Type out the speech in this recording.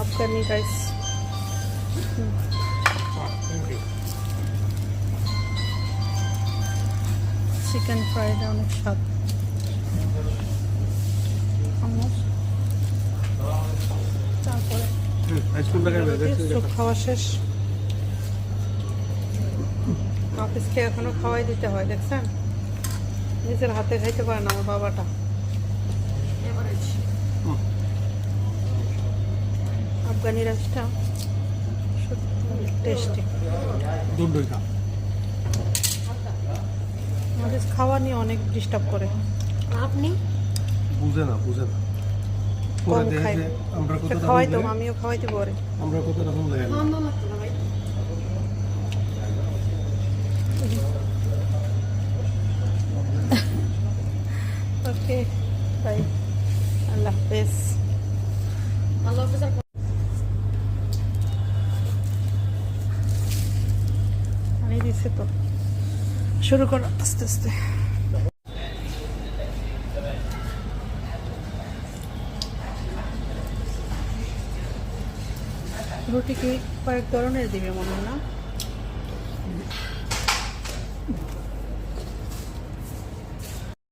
Afghani rice. Chicken fried অনেক স্বাদ। তারপরে খাওয়া শেষ। অফিসকে এখনো খাওয়াই দিতে হয়, দেখছেন? নিজের হাতে খাইতে পারে না আমার বাবাটা। আফগানি রাইসটা সত্যি টেস্টি। আমাদের খাওয়া নিয়ে অনেক ডিস্টার্ব করে। আপনি বুঝে না কম খাই, খাওয়াই তো আমিও খাওয়াইতে পারি। আমরা কত রকম লাগে ওকে বাই, আল্লাহ হাফেজ। আল্লাহ হাফেজ। পানি দিছে তো, শুরু করো আস্তে আস্তে। রুটি কি কয়েক ধরনের দিবে মনে হয় না?